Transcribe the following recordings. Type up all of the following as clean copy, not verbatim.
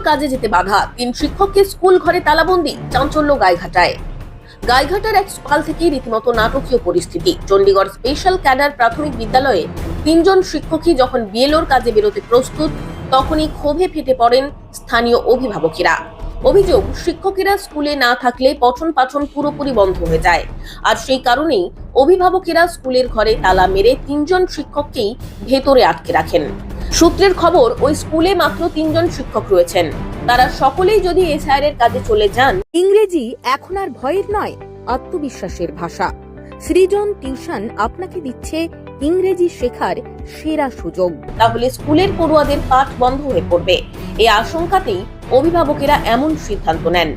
কাজে যেতে বাধা, 3 শিক্ষককে স্কুল ঘরে তালাবন্দি, চাঞ্চল্য গাইঘাটায়। গাইঘাটার এক সকাল থেকেই রীতিমতো নাটকীয় পরিস্থিতি। চণ্ডীগড় স্পেশাল ক্যাডার প্রাথমিক বিদ্যালয়ে 3 জন শিক্ষকই যখন বিএলওর কাজে বেরোতে প্রস্তুত, তখনই ক্ষোভে ফেটে পড়েন স্থানীয় অভিভাবকেরা। অভিযোগ, শিক্ষকেরা স্কুলে না থাকলে পঠন পাঠন পুরোপুরি বন্ধ হয়ে যায়। আর সেই কারণেই অভিভাবকেরা স্কুলের ঘরে তালা মেরে 3 জন শিক্ষককেই ভেতরে আটকে রাখেন। সূত্রের খবর, ওই স্কুলে মাত্র 3 জন শিক্ষক রয়েছেন। তারা সকলেই যদি এসআইআর এর কাজে চলে যান। ইংরেজি এখন আর ভয়ের নয়, আত্মবিশ্বাসের ভাষা। সৃজন টিউশন আপনাকে দিচ্ছে ইংরেজি শেখার সেরা সুযোগ। তাহলে স্কুলের পড়ুয়াদের পাঠ বন্ধ হয়ে পড়বে, এই আশঙ্কাতেই অভিভাবকেরা এমন সিদ্ধান্ত নেন।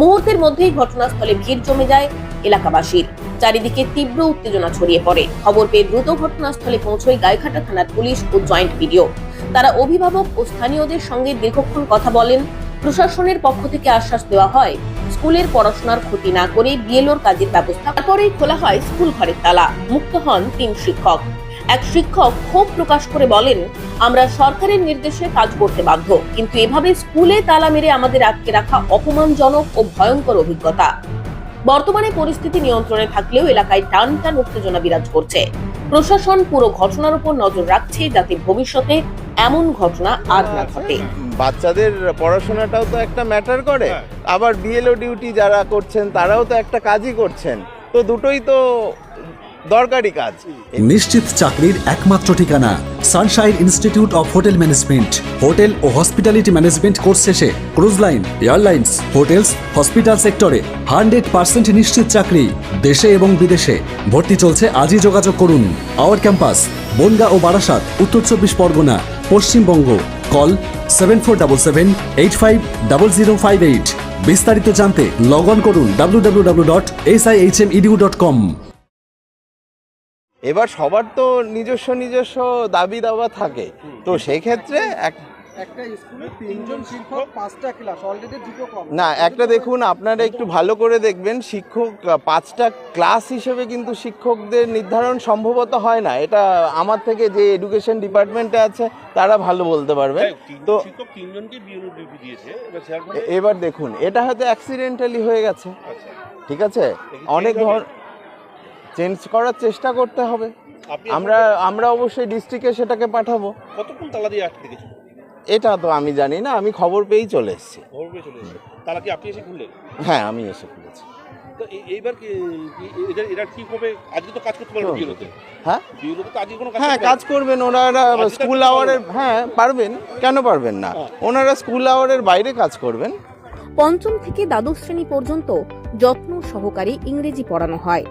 মুহূর্তের মধ্যেই ঘটনাস্থলে ভিড় জমে যায় এলাকাবাসীর। চারিদিকে তীব্র উত্তেজনা ছড়িয়ে পড়ে। খবর পেয়ে দ্রুত ঘটনাস্থলে পৌঁছয় গাইঘাটা থানার পুলিশ ও জয়েন্ট বিডিও। তারা অভিভাবক ও স্থানীয়দের সঙ্গে দীর্ঘক্ষণ কথা বলেন। প্রশাসনের পক্ষ থেকে আশ্বাস দেওয়া হয়, স্কুলের পড়াশোনার ক্ষতি না করে বিএলওর কাজের ব্যবস্থা। তারপরেই খোলা হয় স্কুল ঘরের তালা। মুক্ত হন 3 শিক্ষক। এক শিক্ষক ক্ষোভ প্রকাশ করে বলেন, আমরা সরকারের নির্দেশে কাজ করতে বাধ্য, কিন্তু এভাবে স্কুলে তালা মেরে আমাদের আটকে রাখা অপমানজনক ও ভয়ঙ্কর অভিজ্ঞতা। বর্তমানে পরিস্থিতি নিয়ন্ত্রণে থাকলেও এলাকায় টান টান উত্তেজনা বিরাজ করছে। প্রশাসন পুরো ঘটনার উপর নজর রাখছে, যাতে ভবিষ্যতে এমন ঘটনা আর না ঘটে। বাচ্চাদের পড়াশোনাটাও তো একটা ম্যাটার করে, আবার বিএলও ডিউটি যারা করছেন তারাও তো একটা কাজই করছেন, তো দুটোই তো দরকারি কাজ। নিশ্চিত চাকরির একমাত্র ঠিকানা Sunshine Institute of Hotel Management. Hotel ও হসপিটালিটি ম্যানেজমেন্ট কোর্স শেষে cruise line, airlines, hotels, hospital সেক্টরে 100% নিশ্চিত চাকরি দেশে এবং বিদেশে। ভর্তি চলছে, আজই যোগাযোগ করুন। আওয়ার ক্যাম্পাস বনগাঁ ও বারাসাত, উত্তর 24 পরগনা, পশ্চিমবঙ্গ। কল 7477850058। বিস্তারিত জানতে লগ অন করুন www.sihmedu.com। এবার সবার তো নিজস্ব দাবি দাওয়া থাকে, তো সেই ক্ষেত্রে একটা স্কুলে 3 জন শিক্ষক 5টা ক্লাস, অলরেডি 2টো কম না, একটা দেখুন, আপনারা একটু ভালো করে দেখবেন, শিক্ষক 5টা ক্লাস হিসেবে কিন্তু শিক্ষকদের নির্ধারণ সম্ভবত হয় না। এটা আমার থেকে যে এডুকেশন ডিপার্টমেন্টে আছে তারা ভালো বলতে পারবে। তো এবার দেখুন, এটা হয়তো অ্যাক্সিডেন্টালি হয়ে গেছে, ঠিক আছে, অনেক চেঞ্জ করার চেষ্টা করতে হবে। আমরা অবশ্যই ডিস্ট্রিক্টে সেটাকে পাঠাবো। কতক্ষণ তালা দিয়ে আটকে গেছে এটা তো আমি জানি না, আমি খবর পেয়েই চলে এসেছি। তালা কি আপনি এসে খুললেন? হ্যাঁ, আমি এসে খুলেছি। তো এইবার কি এরা কি হবে? আজকে তো কাজ করতে পারবেন বিরোধে? হ্যাঁ, বিরোধে তো আজকে কোনো কাজ হ্যাঁ, কাজ করবেন ওনারা স্কুল আওয়ারের। হ্যাঁ, পারবেন, কেন পারবেন না? ওনারা স্কুল আওয়ারের বাইরে কাজ করবেন। 5ম থেকে দ্বাদশ শ্রেণী পর্যন্ত যত্ন সহকারে ইংরেজি পড়ানো হয়।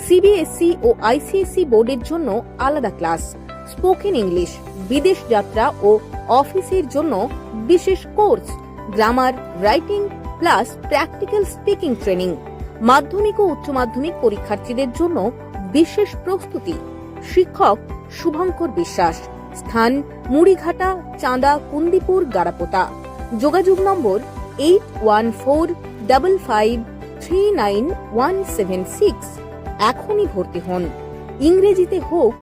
সিবিএসই ও আইসিএসই বোর্ডের জন্য আলাদা ক্লাস, স্পোকেন ইংলিশ, বিদেশ যাত্রা ও অফিসের জন্য বিশেষ course, grammar, writing plus practical speaking training. মাধ্যমিক ও উচ্চ মাধ্যমিক পরীক্ষার্থীদের জন্য বিশেষ প্রস্তুতি। শিক্ষক শুভঙ্কর বিশ্বাস। স্থান মুড়িঘাটা, চাঁদা, কুন্দিপুর, গারাপোতা। যোগাযোগ নম্বর 8145539176। এখনই ভর্তি হন। ইংরেজিতে হোক